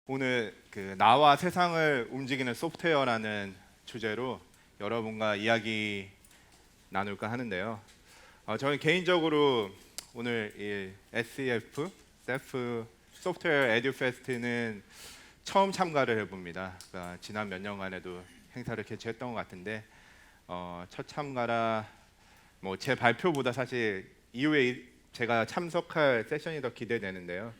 오늘 나와 세상을 움직이는 소프트웨어라는 주제로 여러분과 이야기 나눌까 하는데요. 저는 개인적으로 오늘 이 SEF, 세프 소프트웨어 에듀 페스트는 처음 참가를 해봅니다. 그러니까 지난 몇 년간에도 행사를 개최했던 것 같은데 첫 참가라 제 발표보다 사실 이후에 제가 참석할 세션이 더 기대되는데요.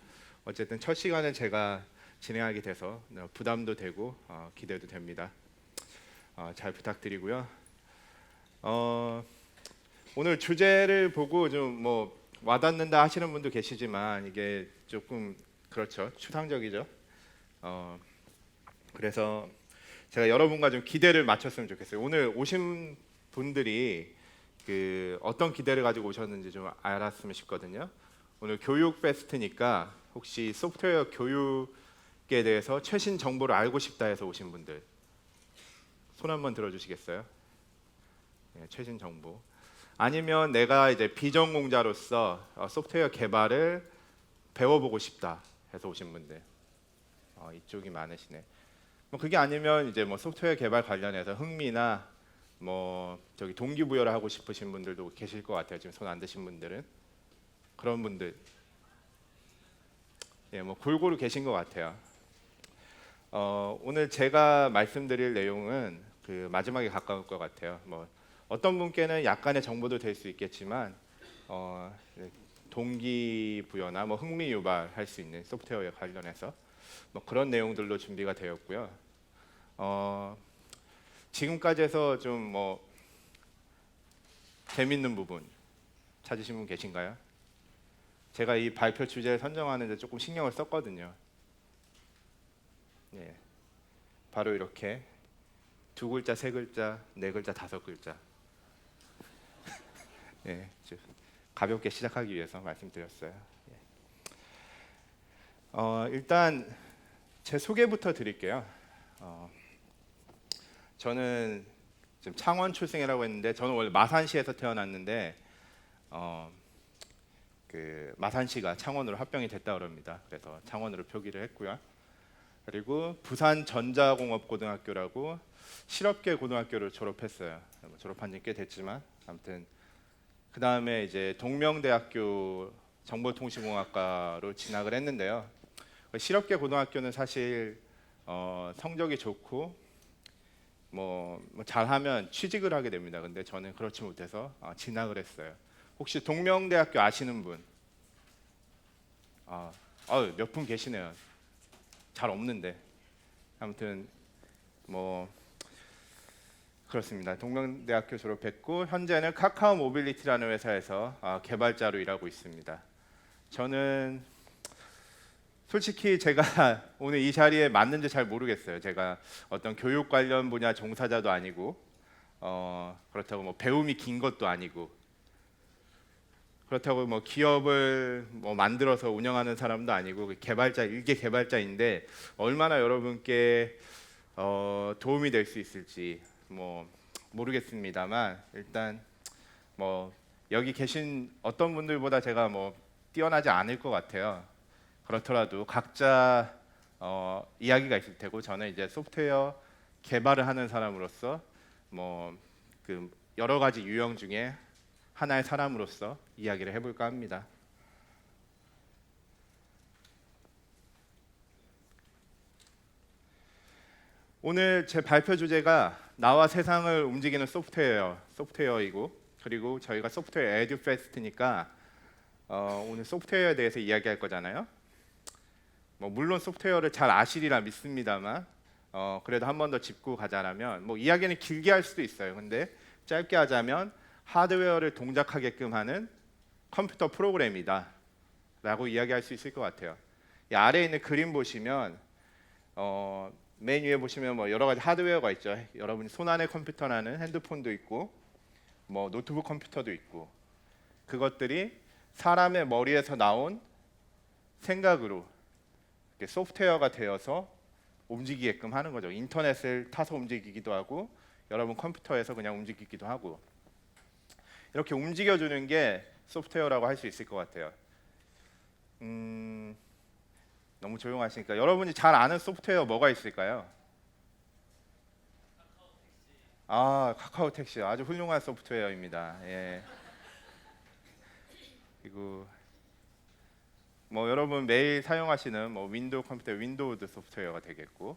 어쨌든 첫 시간은 제가 진행하게 돼서 부담도 되고 기대도 됩니다. 잘 부탁드리고요. 오늘 주제를 보고 좀 와닿는다 하시는 분도 계시지만 이게 조금 그렇죠, 추상적이죠. 그래서 제가 여러분과 좀 기대를 맞췄으면 좋겠어요. 오늘 오신 분들이 어떤 기대를 가지고 오셨는지 좀 알았으면 싶거든요. 오늘 교육 페스트니까 혹시 소프트웨어 교육에 대해서 최신 정보를 알고 싶다 해서 오신 분들 손 한번 들어주시겠어요? 네, 최신 정보. 아니면 내가 이제 비전공자로서 소프트웨어 개발을 배워보고 싶다 해서 오신 분들. 이쪽이 많으시네. 그게 아니면 이제 소프트웨어 개발 관련해서 흥미나 저기 동기부여를 하고 싶으신 분들도 계실 것 같아요. 지금 손 안 드신 분들은 그런 분들, 골고루 계신 것 같아요. 오늘 제가 말씀드릴 내용은 마지막에 가까울 것 같아요. 어떤 분께는 약간의 정보도 될 수 있겠지만 동기부여나 흥미 유발할 수 있는 소프트웨어에 관련해서 그런 내용들로 준비가 되었고요. 지금까지 해서 좀 재밌는 부분 찾으신 분 계신가요? 제가 이 발표 주제를 선정하는데 조금 신경을 썼거든요. 예, 바로 이렇게 2글자, 3글자, 4글자, 5글자. 예, 가볍게 시작하기 위해서 말씀드렸어요. 일단 제 소개부터 드릴게요. 저는 지금 창원 출생이라고 했는데 저는 원래 마산시에서 태어났는데 마산시가 창원으로 합병이 됐다 그럽니다. 그래서 창원으로 표기를 했고요. 그리고 부산 전자공업고등학교라고 실업계 고등학교를 졸업했어요. 졸업한 지 꽤 됐지만 아무튼 그 다음에 이제 동명대학교 정보통신공학과로 진학을 했는데요. 실업계 고등학교는 사실 성적이 좋고 잘하면 취직을 하게 됩니다. 근데 저는 그렇지 못해서 진학을 했어요. 혹시 동명대학교 아시는 분? 몇 분 계시네요. 잘 없는데 아무튼 그렇습니다. 동명대학교 졸업했고 현재는 카카오 모빌리티라는 회사에서 개발자로 일하고 있습니다. 저는 솔직히 제가 오늘 이 자리에 맞는지 잘 모르겠어요. 제가 어떤 교육 관련 분야 종사자도 아니고 그렇다고 배움이 긴 것도 아니고 그렇다고 기업을 만들어서 운영하는 사람도 아니고 일개 개발자인데 얼마나 여러분께 도움이 될 수 있을지 모르겠습니다만 일단 여기 계신 어떤 분들보다 제가 뛰어나지 않을 것 같아요. 그렇더라도 각자 이야기가 있을 테고 저는 이제 소프트웨어 개발을 하는 사람으로서 여러 가지 유형 중에 하나의 사람으로서 이야기를 해볼까 합니다. 오늘 제 발표 주제가 나와 세상을 움직이는 소프트웨어이고 그리고 저희가 소프트웨어 에듀 페스트니까 오늘 소프트웨어에 대해서 이야기할 거잖아요. 물론 소프트웨어를 잘 아시리라 믿습니다만 그래도 한 번 더 짚고 가자면 이야기는 길게 할 수도 있어요. 근데 짧게 하자면 하드웨어를 동작하게끔 하는 컴퓨터 프로그램이다 라고 이야기할 수 있을 것 같아요. 이 아래에 있는 그림 보시면 맨 위에 보시면 여러 가지 하드웨어가 있죠. 여러분이 손안의 컴퓨터라는 핸드폰도 있고 노트북 컴퓨터도 있고 그것들이 사람의 머리에서 나온 생각으로 소프트웨어가 되어서 움직이게끔 하는 거죠. 인터넷을 타서 움직이기도 하고 여러분 컴퓨터에서 그냥 움직이기도 하고 이렇게 움직여주는 게 소프트웨어라고 할 수 있을 것 같아요. 너무 너무 조용하시니까 여러분이 잘 아는 소프트웨어 뭐가 있을까요? 카카오 택시 아주 훌륭한 소프트웨어입니다. 예. 그리고 뭐 여러분 매일 사용하시는 뭐 윈도우 컴퓨터 윈도우드 소프트웨어가 되겠고,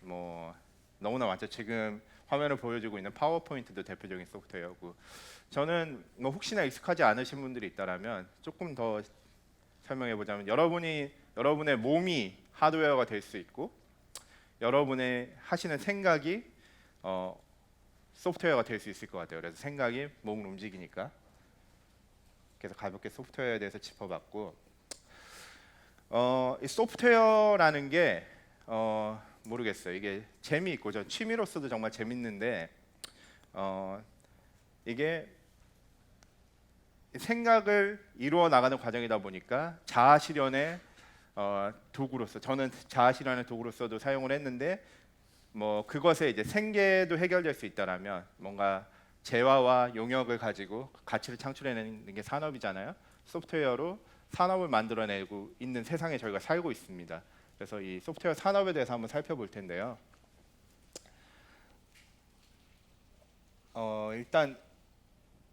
뭐 너무나 많죠. 지금 화면을 보여주고 있는 파워포인트도 대표적인 소프트웨어고, 저는 뭐 혹시나 익숙하지 않으신 분들이 있다라면 조금 더 설명해 보자면, 여러분의 몸이 하드웨어가 될 수 있고, 여러분의 하시는 생각이 소프트웨어가 될 수 있을 것 같아요. 그래서 생각이 몸을 움직이니까, 그래서 가볍게 소프트웨어에 대해서 짚어봤고, 이 소프트웨어라는 게 모르겠어요. 이게 재미있고 저 취미로서도 정말 재밌는데, 이게 생각을 이루어 나가는 과정이다 보니까 자아 실현의 도구로서, 저는 자아 실현의 도구로서도 사용을 했는데, 뭐 그것에 이제 생계도 해결될 수 있다라면, 뭔가 재화와 용역을 가지고 가치를 창출해내는 게 산업이잖아요. 소프트웨어로 산업을 만들어내고 있는 세상에 저희가 살고 있습니다. 그래서 이 소프트웨어 산업에 대해서 한번 살펴볼 텐데요. 일단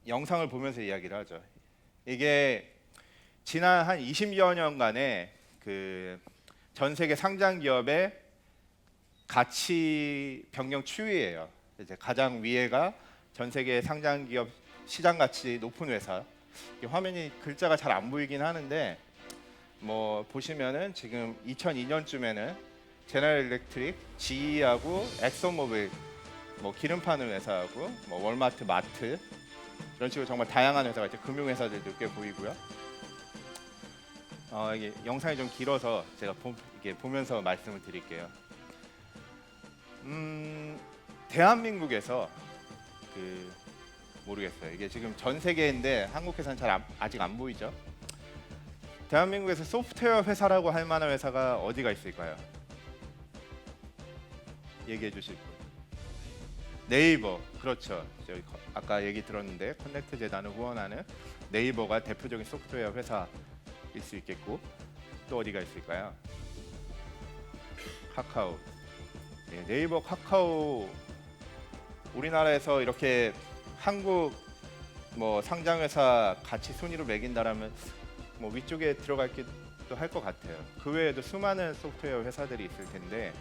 영상을 보면서 이야기를 하죠. 이게 지난 한 20여 년간의 그 전 세계 상장 기업의 가치 변경 추이예요. 이제 가장 위에가 전 세계 상장 기업 시장 가치 높은 회사. 이 화면이 글자가 잘 안 보이긴 하는데, 뭐 보시면은 지금 2002년쯤에는 제너럴 일렉트릭, GE하고 엑소모빌, 뭐 기름 파는 회사하고 뭐 월마트, 마트, 이런 식으로 정말 다양한 회사가 있죠. 금융 회사들도 꽤 보이고요. 이게 영상이 좀 길어서 제가 이게 보면서 말씀을 드릴게요. 대한민국에서 모르겠어요. 이게 지금 전 세계인데 한국에서는 아직 안 보이죠. 대한민국에서 소프트웨어 회사라고 할 만한 회사가 어디가 있을까요? 얘기해 주실 분. 네이버, 그렇죠. 저희 아까 얘기 들었는데 커넥트 재단을 후원하는 네이버가 대표적인 소프트웨어 회사일 수 있겠고, 또 어디가 있을까요? 카카오. 네, 네이버, 카카오. 우리나라에서 이렇게 한국 뭐 상장회사 가치 순위로 매긴다라면 뭐 위쪽에 들어갈기도 할 것 같아요. 그 외에도 수많은 소프트웨어 회사들이 있을 텐데,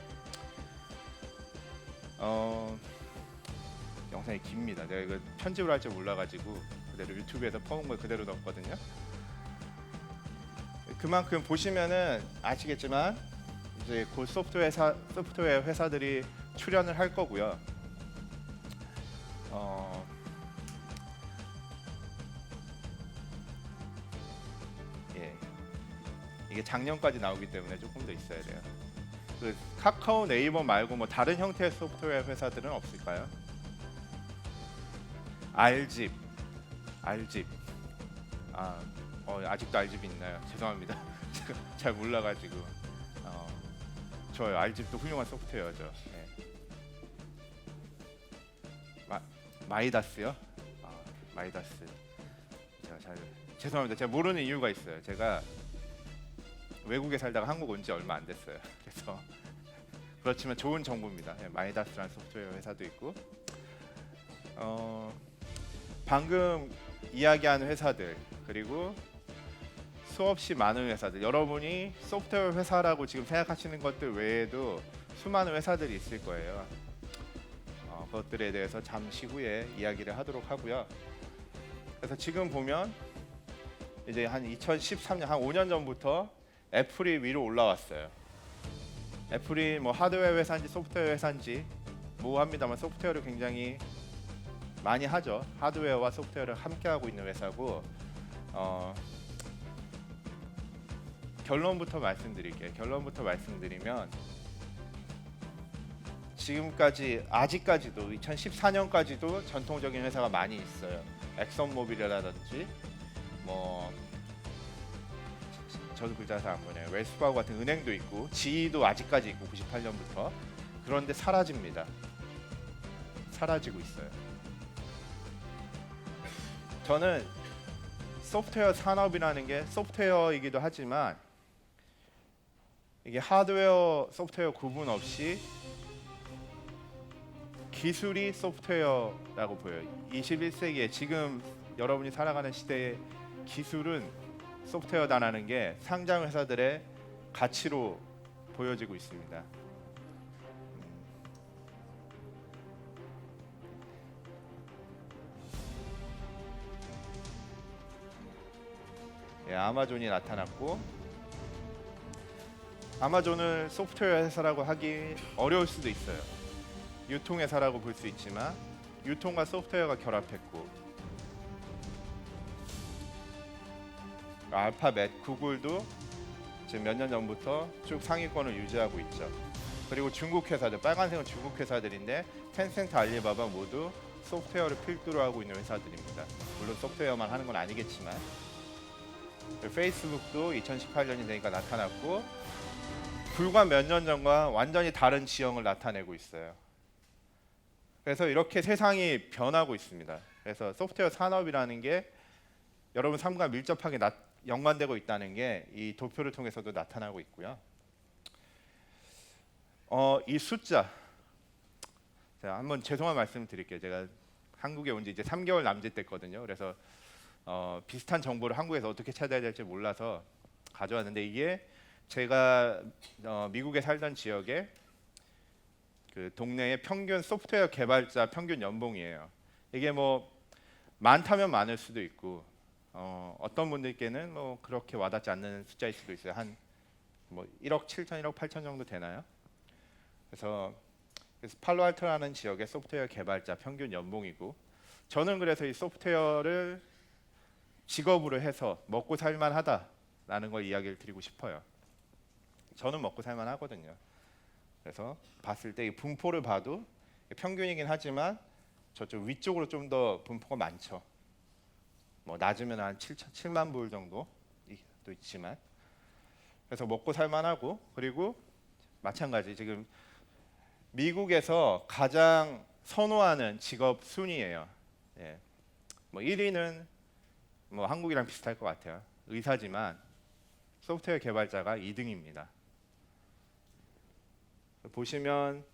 영상이 깁니다. 내가 이거 편집을 할 줄 몰라가지고 그대로 유튜브에서 퍼온 걸 그대로 넣었거든요. 그만큼 보시면은 아시겠지만 이제 곧 소프트웨어 회사들이 출연을 할 거고요. 예, 이게 작년까지 나오기 때문에 조금 더 있어야 돼요. 그 카카오, 네이버 말고 뭐 다른 형태의 소프트웨어 회사들은 없을까요? 알집. 아직도 알집이 있나요? 죄송합니다. 제가 잘 몰라가지고. 좋아요. 알집도 훌륭한 소프트웨어죠. 네. 마이다스요? 마이다스. 죄송합니다. 제가 모르는 이유가 있어요. 제가 외국에 살다가 한국 온 지 얼마 안 됐어요. 그래서 그렇지만 좋은 정보입니다. 네, 마이다스라는 소프트웨어 회사도 있고, 방금 이야기하는 회사들, 그리고 수없이 많은 회사들, 여러분이 소프트웨어 회사라고 지금 생각하시는 것들 외에도 수많은 회사들이 있을 거예요. 그것들에 대해서 잠시 후에 이야기를 하도록 하고요. 그래서 지금 보면 이제 한 2013년, 한 5년 전부터 애플이 위로 올라왔어요. 애플이 뭐 하드웨어 회사인지 소프트웨어 회사인지 모호합니다만 소프트웨어를 굉장히 많이 하죠. 하드웨어와 소프트웨어를 함께 하고 있는 회사고, 결론부터 말씀드릴게요. 결론부터 말씀드리면, 아직까지도 2014년까지도 전통적인 회사가 많이 있어요. 엑선모빌이라든지 뭐 저도 글자 잘 안 보네요. 웰스파고 같은 은행도 있고, GE도 아직까지 있고 98년부터. 그런데 사라집니다. 사라지고 있어요. 저는 소프트웨어 산업이라는 게 소프트웨어이기도 하지만 이게 하드웨어, 소프트웨어 구분 없이 기술이 소프트웨어라고 보여요. 21세기에 지금 여러분이 살아가는 시대의 기술은 소프트웨어다라는 게 상장 회사들의 가치로 보여지고 있습니다. 아마존이 나타났고, 아마존을 소프트웨어 회사라고 하기 어려울 수도 있어요. 유통회사라고 볼 수 있지만 유통과 소프트웨어가 결합했고, 알파벳, 구글도 지금 몇 년 전부터 쭉 상위권을 유지하고 있죠. 그리고 중국 회사들, 빨간색은 중국 회사들인데 텐센트, 알리바바 모두 소프트웨어를 필두로 하고 있는 회사들입니다. 물론 소프트웨어만 하는 건 아니겠지만, 페이스북도 2018년이 되니까 나타났고, 불과 몇 년 전과 완전히 다른 지형을 나타내고 있어요. 그래서 이렇게 세상이 변하고 있습니다. 그래서 소프트웨어 산업이라는 게 여러분 삶과 밀접하게 연관되고 있다는 게 이 도표를 통해서도 나타나고 있고요. 이 숫자, 제가 한번 죄송한 말씀 드릴게요. 제가 한국에 온 지 이제 3개월 남짓됐거든요. 그래서 비슷한 정보를 한국에서 어떻게 찾아야 될지 몰라서 가져왔는데, 이게 제가 미국에 살던 지역에 그 동네의 평균 소프트웨어 개발자 평균 연봉이에요. 이게 뭐 많다면 많을 수도 있고, 어떤 분들께는 뭐 그렇게 와닿지 않는 숫자일 수도 있어요. 한 뭐 1억 7천, 1억 8천 정도 되나요? 그래서 팔로알토라는 지역의 소프트웨어 개발자 평균 연봉이고, 저는 그래서 이 소프트웨어를 직업으로 해서 먹고 살만하다라는 걸 이야기를 드리고 싶어요. 저는 먹고 살만하거든요. 그래서 봤을 때 이 분포를 봐도 평균이긴 하지만 저쪽 위쪽으로 좀 더 분포가 많죠. 뭐 낮으면 한 7만 불 정도도 있지만, 그래서 먹고 살만하고, 그리고 마찬가지 지금 미국에서 가장 선호하는 직업 순위예요. 예. 뭐 1위는 뭐 한국이랑 비슷할 것 같아요. 의사지만 소프트웨어 개발자가 2등입니다. 보시면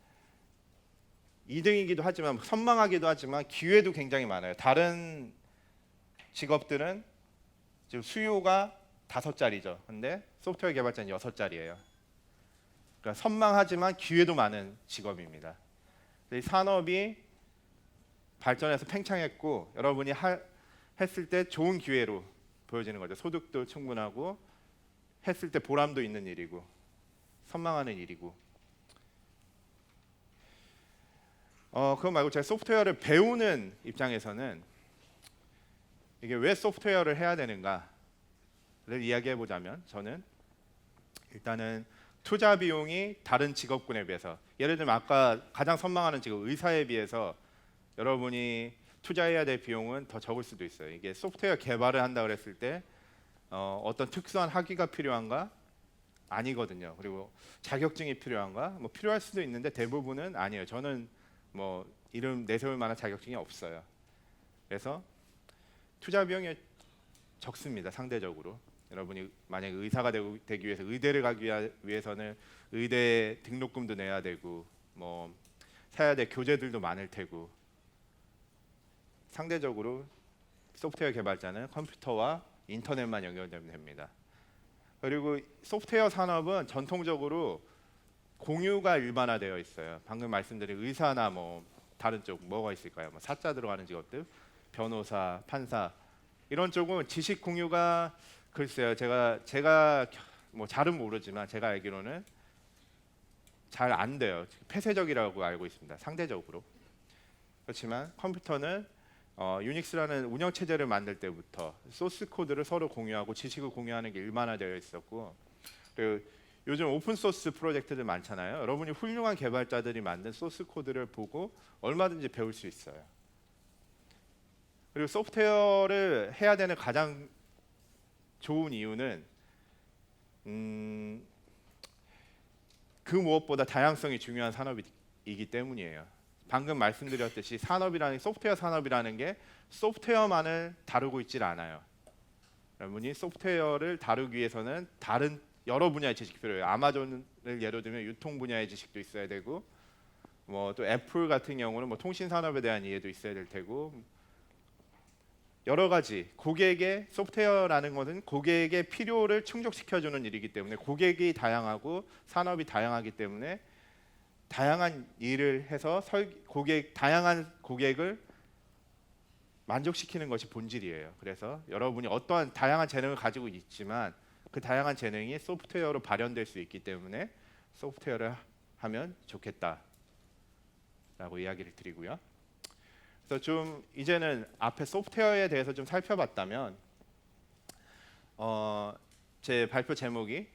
2등이기도 하지만 선망하기도 하지만 기회도 굉장히 많아요. 다른 직업들은 지금 수요가 5자리죠. 근데 소프트웨어 개발자는 6자리예요. 그러니까 선망하지만 기회도 많은 직업입니다. 이 산업이 발전해서 팽창했고, 여러분이 했을 때 좋은 기회로 보여지는 거죠. 소득도 충분하고 했을 때 보람도 있는 일이고 선망하는 일이고. 그거 말고 제가 소프트웨어를 배우는 입장에서는 이게 왜 소프트웨어를 해야 되는가를 이야기해 보자면, 저는 일단은 투자 비용이 다른 직업군에 비해서, 예를 들면 아까 가장 선망하는 직업 의사에 비해서 여러분이 투자해야 될 비용은 더 적을 수도 있어요. 이게 소프트웨어 개발을 한다 그랬을 때 어떤 특수한 학위가 필요한가? 아니거든요. 그리고 자격증이 필요한가? 뭐 필요할 수도 있는데 대부분은 아니에요. 저는 뭐 이름 내세울 만한 자격증이 없어요. 그래서 투자 비용이 적습니다. 상대적으로. 여러분이 만약에 의사가 되기 위해서 의대를 가기 위해서는 의대 등록금도 내야 되고, 뭐 사야 될 교재들도 많을 테고, 상대적으로 소프트웨어 개발자는 컴퓨터와 인터넷만 연결되면 됩니다. 그리고 소프트웨어 산업은 전통적으로 공유가 일반화되어 있어요. 방금 말씀드린 의사나 뭐 다른 쪽 뭐가 있을까요? 뭐 사자 들어가는 직업들, 변호사, 판사, 이런 쪽은 지식 공유가, 글쎄요, 제가 뭐 잘은 모르지만 제가 알기로는 잘 안 돼요. 폐쇄적이라고 알고 있습니다. 상대적으로. 그렇지만 컴퓨터는 유닉스라는 운영 체제를 만들 때부터 소스 코드를 서로 공유하고 지식을 공유하는 게 일반화되어 있었고, 그리고 요즘 오픈 소스 프로젝트들 많잖아요. 여러분이 훌륭한 개발자들이 만든 소스 코드를 보고 얼마든지 배울 수 있어요. 그리고 소프트웨어를 해야 되는 가장 좋은 이유는 그 무엇보다 다양성이 중요한 산업이기 때문이에요. 방금 말씀드렸듯이 소프트웨어 산업이라는 게 소프트웨어만을 다루고 있질 않아요. 여러분이 소프트웨어를 다루기 위해서는 다른 여러 분야의 지식이 필요해요. 아마존을 예로 들면 유통 분야의 지식도 있어야 되고, 뭐 또 애플 같은 경우는 뭐 통신 산업에 대한 이해도 있어야 될 테고, 여러 가지 고객의 소프트웨어라는 것은 고객의 필요를 충족시켜주는 일이기 때문에 고객이 다양하고 산업이 다양하기 때문에 다양한 일을 해서 다양한 고객을 만족시키는 것이 본질이에요. 그래서 여러분이 어떠한 다양한 재능을 가지고 있지만 그 다양한 재능이 소프트웨어로 발현될 수 있기 때문에 소프트웨어를 하면 좋겠다라고 이야기를 드리고요. 그래서 좀 이제는 앞에 소프트웨어에 대해서 좀 살펴봤다면 제 발표 제목이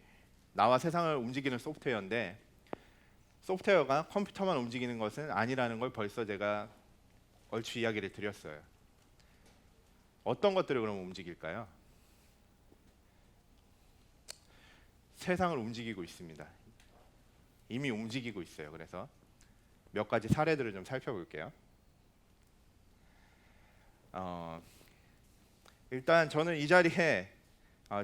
나와 세상을 움직이는 소프트웨어인데 소프트웨어가 컴퓨터만 움직이는 것은 아니라는 걸 벌써 제가 얼추 이야기를 드렸어요. 어떤 것들을 그럼 움직일까요? 세상을 움직이고 있습니다. 이미 움직이고 있어요. 그래서 몇 가지 사례들을 좀 살펴볼게요. 일단 저는 이 자리에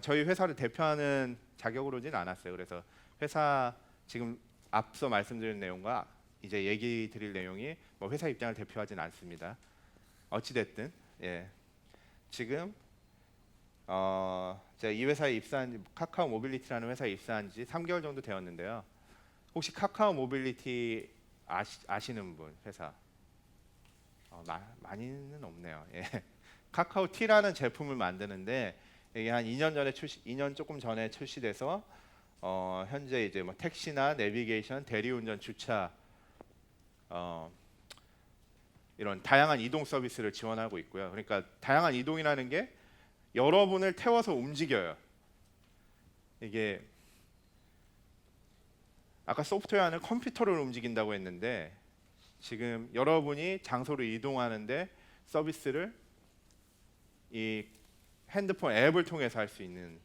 저희 회사를 대표하는 자격으로 오진 않았어요. 그래서 회사 지금 앞서 말씀드린 내용과 이제 얘기 드릴 내용이 뭐 회사 입장을 대표하진 않습니다. 어찌 됐든 지금 제가 이 회사에 입사한 지 카카오 모빌리티라는 회사에 입사한 지 3개월 정도 되었는데요. 혹시 카카오 모빌리티 아시는 분 회사? 많이는 없네요. 카카오 T라는 제품을 만드는데 이게 한 2년 조금 전에 출시돼서 현재 이제 뭐 택시나 내비게이션, 대리운전, 주차 이런 다양한 이동 서비스를 지원하고 있고요. 그러니까 다양한 이동이라는 게 여러분을 태워서 움직여요. 이게 아까 소프트웨어는 컴퓨터를 움직인다고 했는데 지금 여러분이 장소로 이동하는데 서비스를 이 핸드폰 앱을 통해서 할 수 있는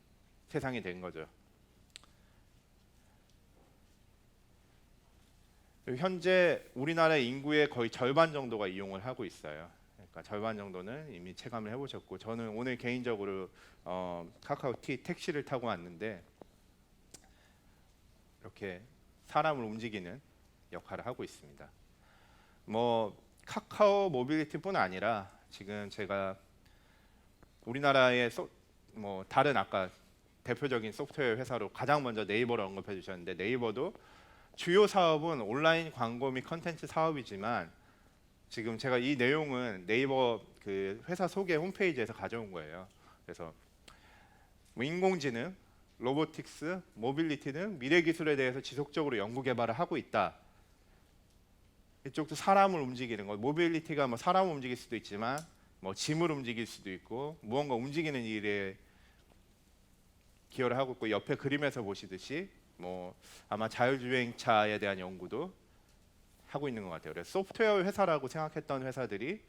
세상이 된 거죠. 현재 우리나라의 인구의 거의 절반 정도가 이용을 하고 있어요. 그러니까 절반 정도는 이미 체감을 해보셨고 저는 오늘 개인적으로 카카오 T 택시를 타고 왔는데 이렇게 사람을 움직이는 역할을 하고 있습니다. 뭐 카카오 모빌리티뿐 아니라 지금 제가 우리나라의 뭐 다른 아까 대표적인 소프트웨어 회사로 가장 먼저 네이버를 언급해 주셨는데 네이버도 주요 사업은 온라인 광고 및 컨텐츠 사업이지만 지금 제가 이 내용은 네이버 그 회사 소개 홈페이지에서 가져온 거예요. 그래서 뭐 인공지능, 로보틱스, 모빌리티 등 미래 기술에 대해서 지속적으로 연구 개발을 하고 있다. 이쪽도 사람을 움직이는 것, 모빌리티가 뭐 사람을 움직일 수도 있지만 뭐 짐을 움직일 수도 있고 무언가 움직이는 일에 기여를 하고 있고 옆에 그림에서 보시듯이 뭐 아마 자율주행차에 대한 연구도 하고 있는 것 같아요. 그래서 소프트웨어 회사라고 생각했던 회사들이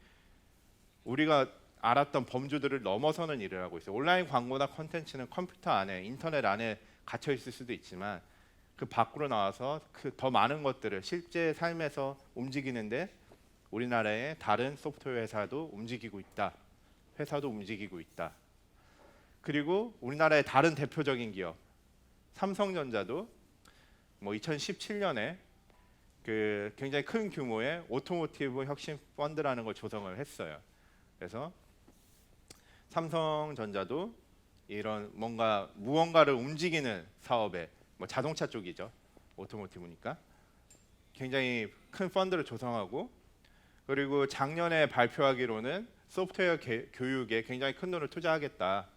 우리가 알았던 범주들을 넘어서는 일을 하고 있어요. 온라인 광고나 콘텐츠는 컴퓨터 안에, 인터넷 안에 갇혀 있을 수도 있지만 그 밖으로 나와서 그 더 많은 것들을 실제 삶에서 움직이는데 우리나라의 다른 소프트웨어 회사도 움직이고 있다. 회사도 움직이고 있다. 그리고 우리나라의 다른 대표적인 기업 삼성전자도 뭐 2017년에 그 굉장히 큰 규모의 오토모티브 혁신 펀드라는 걸 조성을 했어요. 그래서 삼성전자도 이런 무언가를 움직이는 사업에 뭐 자동차 쪽이죠. 오토모티브니까 굉장히 큰 펀드를 조성하고 그리고 작년에 발표하기로는 소프트웨어 교육에 굉장히 큰 돈을 투자하겠다.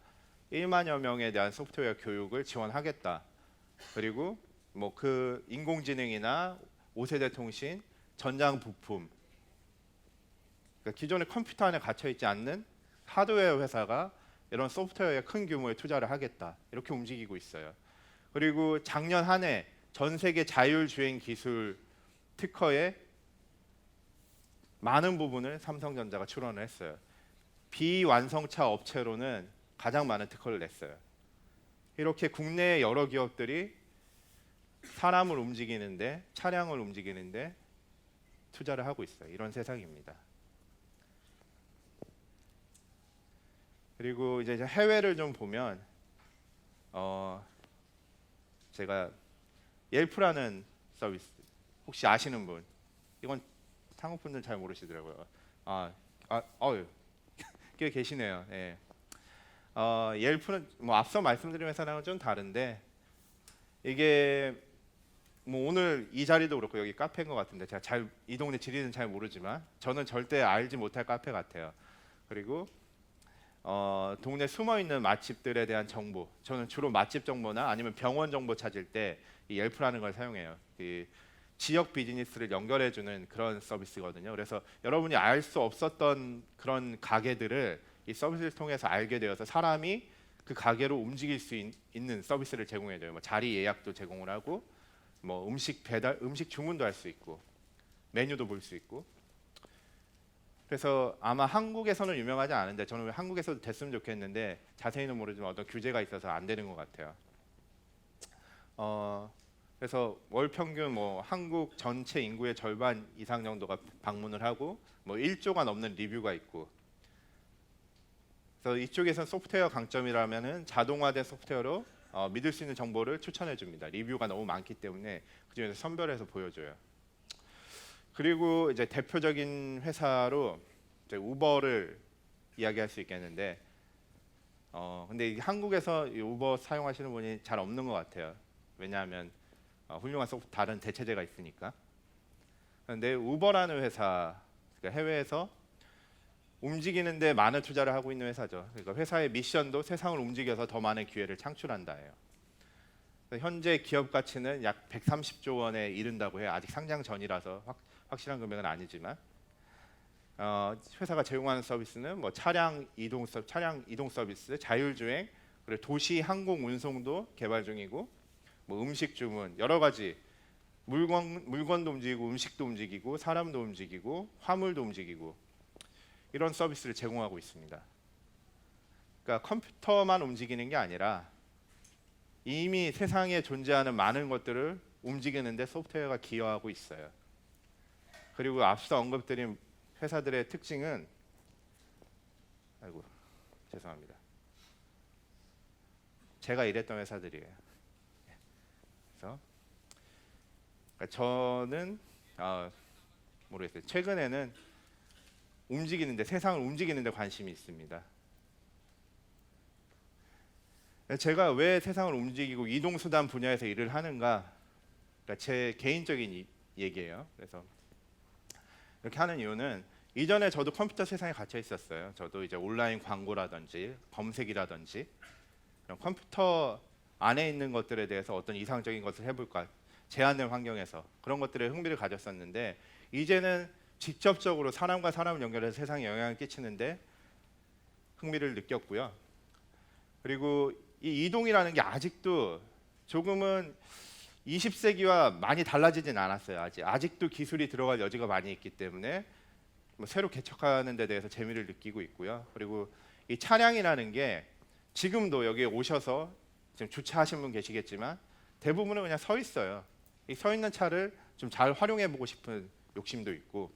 1만여 명에 대한 소프트웨어 교육을 지원하겠다. 그리고 뭐 그 인공지능이나 5세대 통신, 전장 부품 그러니까 기존의 컴퓨터 안에 갇혀 있지 않는 하드웨어 회사가 이런 소프트웨어에 큰 규모의 투자를 하겠다. 이렇게 움직이고 있어요. 그리고 작년 한 해 전 세계 자율주행 기술 특허에 많은 부분을 삼성전자가 출원을 했어요. 비완성차 업체로는 가장 많은 특허를 냈어요. 이렇게 국내의 여러 기업들이 사람을 움직이는데 차량을 움직이는데 투자를 하고 있어요. 이런 세상입니다. 그리고 이제 해외를 좀 보면 제가 옐프라는 서비스 혹시 아시는 분? 이건 한국 분들 잘 모르시더라고요. 꽤 계시네요. 예. 옐프는 뭐 앞서 말씀드린 회사랑은 좀 다른데 이게 뭐 오늘 이 자리도 그렇고 여기 카페인 것 같은데 제가 잘 이 동네 지리는 잘 모르지만 저는 절대 알지 못할 카페 같아요. 그리고 동네 숨어 있는 맛집들에 대한 정보, 저는 주로 맛집 정보나 아니면 병원 정보 찾을 때 이 옐프라는 걸 사용해요. 이 지역 비즈니스를 연결해주는 그런 서비스거든요. 그래서 여러분이 알 수 없었던 그런 가게들을 이 서비스를 통해서 알게 되어서 사람이 그 가게로 움직일 수 있는 서비스를 제공해줘요. 뭐 자리 예약도 제공을 하고, 뭐 음식 배달, 음식 주문도 할 수 있고, 메뉴도 볼 수 있고. 그래서 아마 한국에서는 유명하지 않은데 저는 한국에서도 됐으면 좋겠는데 자세히는 모르지만 어떤 규제가 있어서 안 되는 것 같아요. 그래서 월 평균 뭐 한국 전체 인구의 절반 이상 정도가 방문을 하고 뭐 1조가 넘는 리뷰가 있고. 그래서 이쪽에서 소프트웨어 강점이라면은 자동화된 소프트웨어로 믿을 수 있는 정보를 추천해 줍니다. 리뷰가 너무 많기 때문에 그중에서 선별해서 보여줘요. 그리고 이제 대표적인 회사로 이제 우버를 이야기할 수 있겠는데, 근데 한국에서 이 우버 사용하시는 분이 잘 없는 것 같아요. 왜냐하면 훌륭한 다른 대체제가 있으니까. 그런데 우버라는 회사, 그러니까 해외에서 움직이는데 많은 투자를 하고 있는 회사죠. 그러니까 회사의 미션도 세상을 움직여서 더 많은 기회를 창출한다예요. 현재 기업 가치는 약 130조 원에 이른다고 해요. 아직 상장 전이라서 확실한 금액은 아니지만, 회사가 제공하는 서비스는 뭐 차량 이동 서비스, 자율주행, 그리고 도시 항공 운송도 개발 중이고, 뭐 음식 주문, 여러 가지 물건도 움직이고 음식도 움직이고 사람도 움직이고 화물도 움직이고 이런 서비스를 제공하고 있습니다. 그러니까 컴퓨터만 움직이는 게 아니라 이미 세상에 존재하는 많은 것들을 움직이는데 소프트웨어가 기여하고 있어요. 그리고 앞서 언급드린 회사들의 특징은, 죄송합니다. 제가 일했던 회사들이에요. 그래서 그러니까 저는 모르겠어요. 최근에는 세상을 움직이는데 관심이 있습니다. 제가 왜 세상을 움직이고 이동수단 분야에서 일을 하는가? 그러니까 제 개인적인 얘기예요. 그래서 이렇게 하는 이유는 이전에 저도 컴퓨터 세상에 갇혀 있었어요. 저도 이제 온라인 광고라든지 검색이라든지 컴퓨터 안에 있는 것들에 대해서 어떤 이상적인 것을 해볼까, 제한된 환경에서 그런 것들에 흥미를 가졌었는데 이제는 직접적으로 사람과 사람을 연결해서 세상에 영향을 끼치는데 흥미를 느꼈고요. 그리고 이 이동이라는 게 아직도 조금은 20세기와 많이 달라지진 않았어요. 아직도 기술이 들어갈 여지가 많이 있기 때문에 뭐 새로 개척하는 데 대해서 재미를 느끼고 있고요. 그리고 이 차량이라는 게 지금도 여기에 오셔서 지금 주차하신 분 계시겠지만 대부분은 그냥 서 있어요. 이 서 있는 차를 좀 잘 활용해 보고 싶은 욕심도 있고,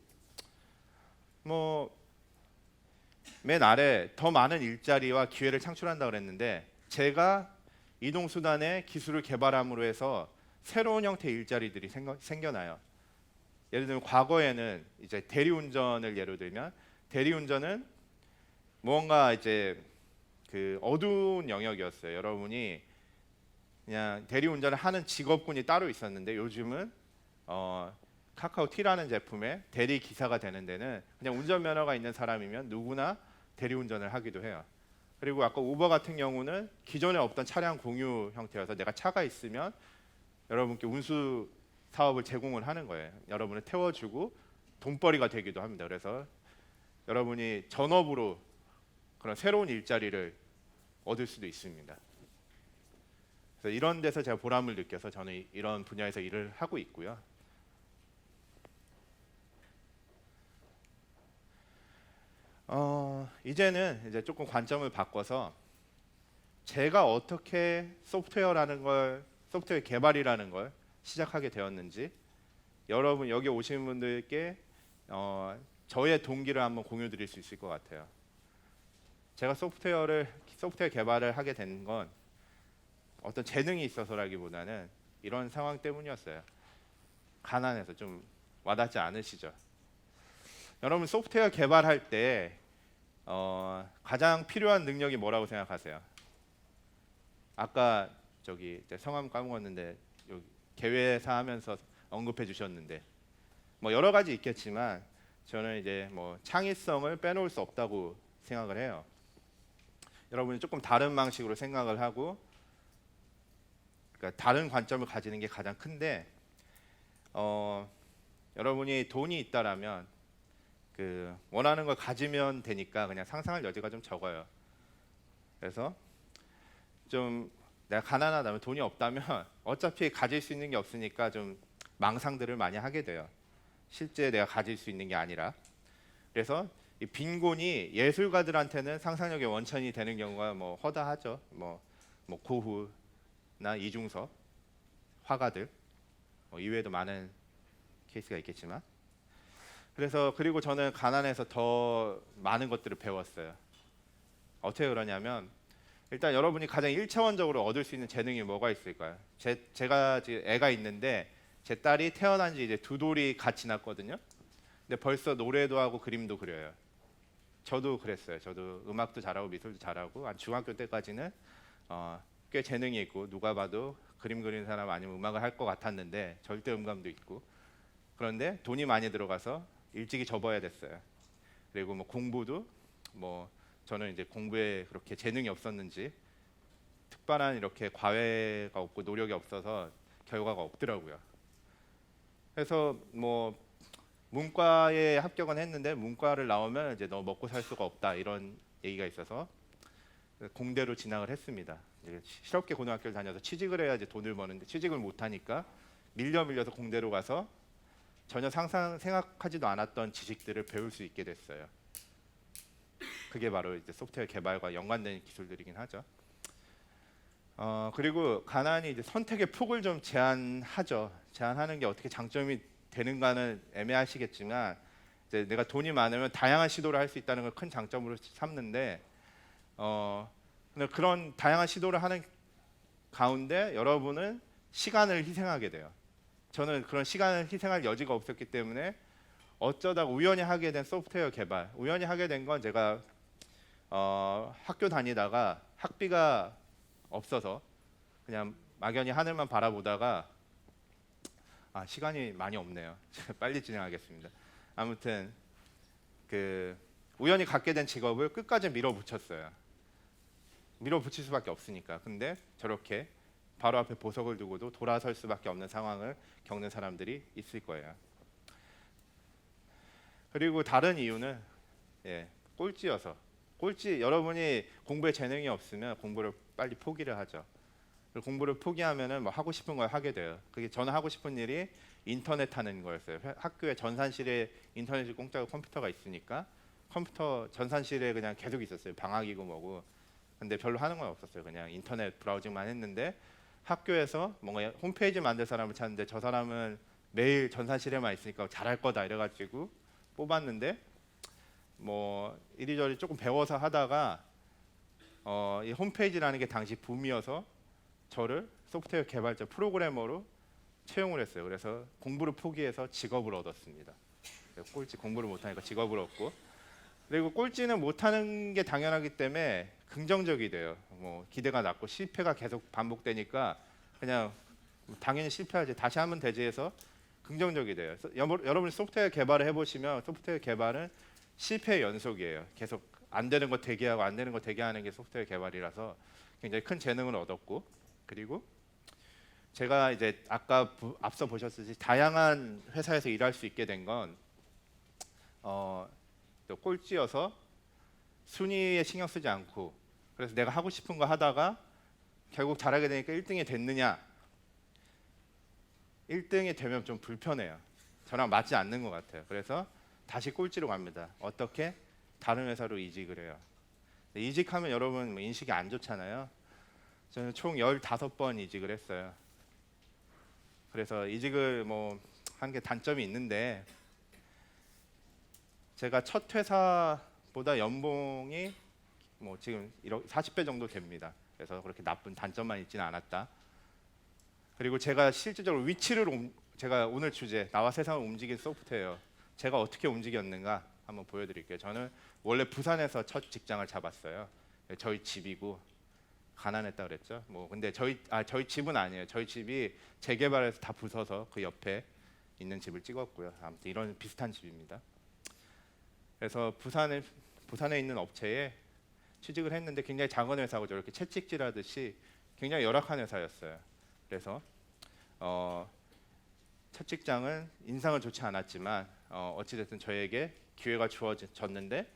뭐 맨 아래 더 많은 일자리와 기회를 창출한다 그랬는데 제가 이동수단의 기술을 개발함으로 해서 새로운 형태의 일자리들이 생겨나요. 예를 들면 과거에는 이제 대리운전을 예로 들면 대리운전은 무언가 이제 그 어두운 영역이었어요. 여러분이 그냥 대리운전을 하는 직업군이 따로 있었는데 요즘은 카카오 T라는 제품의 대리 기사가 되는 데는 그냥 운전면허가 있는 사람이면 누구나 대리운전을 하기도 해요. 그리고 아까 우버 같은 경우는 기존에 없던 차량 공유 형태여서 내가 차가 있으면 여러분께 운수 사업을 제공을 하는 거예요. 여러분을 태워주고 돈벌이가 되기도 합니다. 그래서 여러분이 전업으로 그런 새로운 일자리를 얻을 수도 있습니다. 그래서 이런 데서 제가 보람을 느껴서 저는 이런 분야에서 일을 하고 있고요. 이제는 이제 조금 관점을 바꿔서 제가 어떻게 소프트웨어 개발이라는 걸 시작하게 되었는지 여러분 여기 오시는 분들께 저의 동기를 한번 공유드릴 수 있을 것 같아요. 제가 소프트웨어 개발을 하게 된 건 어떤 재능이 있어서라기보다는 이런 상황 때문이었어요. 가난해서. 좀 와닿지 않으시죠? 여러분 소프트웨어 개발할 때 가장 필요한 능력이 뭐라고 생각하세요? 아까 저기 성함 까먹었는데 여기 개회사 하면서 언급해 주셨는데 뭐 여러 가지 있겠지만 저는 이제 뭐 창의성을 빼놓을 수 없다고 생각을 해요. 여러분이 조금 다른 방식으로 생각을 하고 그러니까 다른 관점을 가지는 게 가장 큰데 여러분이 돈이 있다라면 그 원하는 걸 가지면 되니까 그냥 상상할 여지가 좀 적어요. 그래서 좀 내가 가난하다면 돈이 없다면 어차피 가질 수 있는 게 없으니까 좀 망상들을 많이 하게 돼요. 실제 내가 가질 수 있는 게 아니라. 그래서 이 빈곤이 예술가들한테는 상상력의 원천이 되는 경우가 뭐 허다하죠. 뭐 고흐나 이중섭 화가들 이외에도 많은 케이스가 있겠지만. 그래서 그리고 저는 가난해서 더 많은 것들을 배웠어요. 어떻게 그러냐면 일단 여러분이 가장 1차원적으로 얻을 수 있는 재능이 뭐가 있을까요? 제가 지금 애가 있는데 제 딸이 태어난 지 이제 2돌이 갓 지났거든요. 근데 벌써 노래도 하고 그림도 그려요. 저도 그랬어요. 저도 음악도 잘하고 미술도 잘하고 한 중학교 때까지는 꽤 재능이 있고 누가 봐도 그림 그리는 사람 아니면 음악을 할 것 같았는데 절대 음감도 있고 그런데 돈이 많이 들어가서 일찍이 접어야 됐어요. 그리고 뭐 공부도 뭐 저는 이제 공부에 그렇게 재능이 없었는지 특별한 이렇게 과외가 없고 노력이 없어서 결과가 없더라고요. 그래서 뭐 문과에 합격은 했는데 문과를 나오면 이제 너 먹고 살 수가 없다 이런 얘기가 있어서 공대로 진학을 했습니다. 이제 실업계 고등학교를 다녀서 취직을 해야지 돈을 버는데 취직을 못 하니까 밀려서 공대로 가서 전혀 생각하지도 않았던 지식들을 배울 수 있게 됐어요. 그게 바로 이제 소프트웨어 개발과 연관된 기술들이긴 하죠. 그리고 가난이 이제 선택의 폭을 좀 제한하죠. 제한하는 게 어떻게 장점이 되는가는 애매하시겠지만 이제 내가 돈이 많으면 다양한 시도를 할 수 있다는 걸 큰 장점으로 삼는데 근데 그런 다양한 시도를 하는 가운데 여러분은 시간을 희생하게 돼요. 저는 그런 시간을 희생할 여지가 없었기 때문에 어쩌다가 우연히 하게 된 소프트웨어 개발, 우연히 하게 된 건 제가 학교 다니다가 학비가 없어서 그냥 막연히 하늘만 바라보다가 시간이 많이 없네요. 빨리 진행하겠습니다. 아무튼 그 우연히 갖게 된 직업을 끝까지 밀어붙였어요. 밀어붙일 수밖에 없으니까. 근데 저렇게 바로 앞에 보석을 두고도 돌아설 수밖에 없는 상황을 겪는 사람들이 있을 거예요. 그리고 다른 이유는 꼴찌여서 여러분이 공부에 재능이 없으면 공부를 빨리 포기를 하죠. 그리고 공부를 포기하면은 뭐 하고 싶은 걸 하게 돼요. 그게 저는 하고 싶은 일이 인터넷 하는 거였어요. 학교에 전산실에 인터넷이 공짜로 컴퓨터가 있으니까 컴퓨터 전산실에 그냥 계속 있었어요. 방학이고 뭐고. 근데 별로 하는 건 없었어요. 그냥 인터넷 브라우징만 했는데 학교에서 뭔가 홈페이지 만들 사람을 찾는데 저 사람은 매일 전산실에만 있으니까 잘할 거다 이래가지고 뽑았는데 뭐 이리저리 조금 배워서 하다가 이 홈페이지라는 게 당시 붐이어서 저를 소프트웨어 개발자 프로그래머로 채용을 했어요. 그래서 공부를 포기해서 직업을 얻었습니다. 꼴찌 공부를 못하니까 직업을 얻고 그리고 꼴찌는 못하는 게 당연하기 때문에 긍정적이 돼요. 뭐 기대가 낮고 실패가 계속 반복되니까 그냥 당연히 실패하지 다시 하면 되지 해서 긍정적이 돼요. 여러분이 소프트웨어 개발을 해보시면 소프트웨어 개발은 실패의 연속이에요. 계속 안 되는 거 대기하고 안 되는 거 대기하는 게 소프트웨어 개발이라서 굉장히 큰 재능을 얻었고 그리고 제가 이제 아까 앞서 보셨듯이 다양한 회사에서 일할 수 있게 된 건 또 꼴찌여서 순위에 신경 쓰지 않고 그래서 내가 하고 싶은 거 하다가 결국 잘하게 되니까 1등이 됐느냐 1등이 되면 좀 불편해요. 저랑 맞지 않는 것 같아요. 그래서 다시 꼴찌로 갑니다. 어떻게? 다른 회사로 이직을 해요. 이직하면 여러분 인식이 안 좋잖아요. 저는 총 15번 이직을 했어요. 그래서 이직을 뭐 한 게 단점이 있는데 제가 첫 회사보다 연봉이 뭐 지금 40배 정도 됩니다. 그래서 그렇게 나쁜 단점만 있지는 않았다. 그리고 제가 실질적으로 제가 오늘 주제 나와 세상을 움직인 소프트웨어 제가 어떻게 움직였는가 한번 보여드릴게요. 저는 원래 부산에서 첫 직장을 잡았어요. 저희 집이고 가난했다 그랬죠. 뭐 근데 저희 집은 아니에요. 저희 집이 재개발해서 다 부숴서 그 옆에 있는 집을 찍었고요. 아무튼 이런 비슷한 집입니다. 그래서 부산에 있는 업체에 취직을 했는데 굉장히 작은 회사고 저렇게 채찍질하듯이 굉장히 열악한 회사였어요. 그래서 첫 직장은 인상은 좋지 않았지만 어찌됐든 저에게 기회가 주어졌는데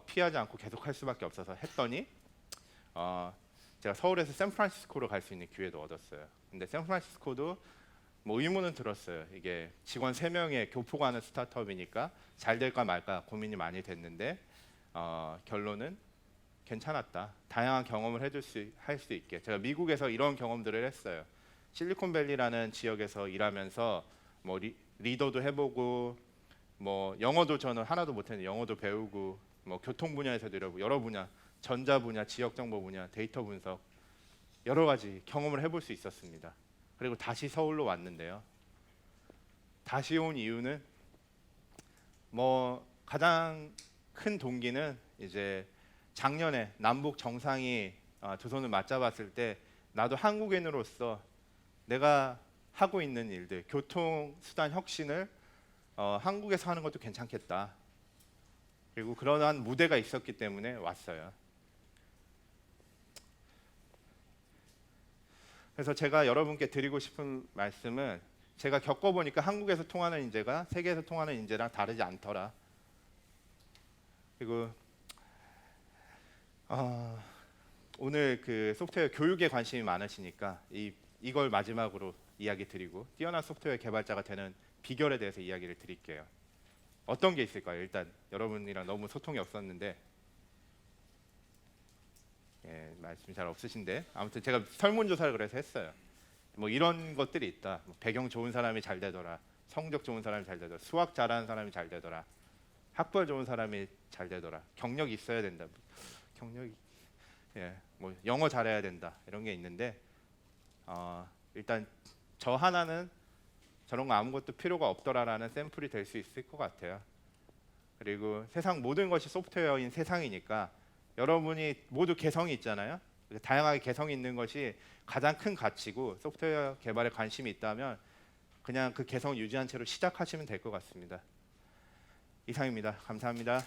피하지 않고 계속할 수밖에 없어서 했더니 제가 서울에서 샌프란시스코로 갈 수 있는 기회도 얻었어요. 근데 샌프란시스코도 뭐 의문은 들었어요. 이게 직원 3명의 교포가 하는 스타트업이니까 잘 될까 말까 고민이 많이 됐는데 결론은 괜찮았다. 다양한 경험을 할 수 있게. 제가 미국에서 이런 경험들을 했어요. 실리콘밸리라는 지역에서 일하면서 뭐 리더도 해보고 뭐 영어도 저는 하나도 못했는데 영어도 배우고 뭐 교통 분야에서도 이러고 여러 분야, 전자 분야, 지역 정보 분야, 데이터 분석 여러 가지 경험을 해볼 수 있었습니다. 그리고 다시 서울로 왔는데요. 다시 온 이유는 뭐 가장 큰 동기는 이제 작년에 남북 정상이 두 손을 맞잡았을 때 나도 한국인으로서 내가 하고 있는 일들, 교통수단 혁신을 한국에서 하는 것도 괜찮겠다. 그리고 그러한 무대가 있었기 때문에 왔어요. 그래서 제가 여러분께 드리고 싶은 말씀은 제가 겪어보니까 한국에서 통하는 인재가 세계에서 통하는 인재랑 다르지 않더라. 그리고 오늘 그 소프트웨어 교육에 관심이 많으시니까 이걸 마지막으로 이야기 드리고 뛰어난 소프트웨어 개발자가 되는 비결에 대해서 이야기를 드릴게요. 어떤 게 있을까요? 일단 여러분이랑 너무 소통이 없었는데 말씀이 잘 없으신데 아무튼 제가 설문조사를 그래서 했어요. 뭐 이런 것들이 있다. 뭐 배경 좋은 사람이 잘 되더라. 성적 좋은 사람이 잘 되더라. 수학 잘하는 사람이 잘 되더라. 학벌 좋은 사람이 잘 되더라. 경력이 있어야 된다. 경력이 뭐 영어 잘해야 된다. 이런 게 있는데 일단 저 하나는 저런 거 아무것도 필요가 없더라라는 샘플이 될 수 있을 것 같아요. 그리고 세상 모든 것이 소프트웨어인 세상이니까 여러분이 모두 개성이 있잖아요. 다양하게 개성이 있는 것이 가장 큰 가치고 소프트웨어 개발에 관심이 있다면 그냥 그 개성 유지한 채로 시작하시면 될 것 같습니다. 이상입니다. 감사합니다.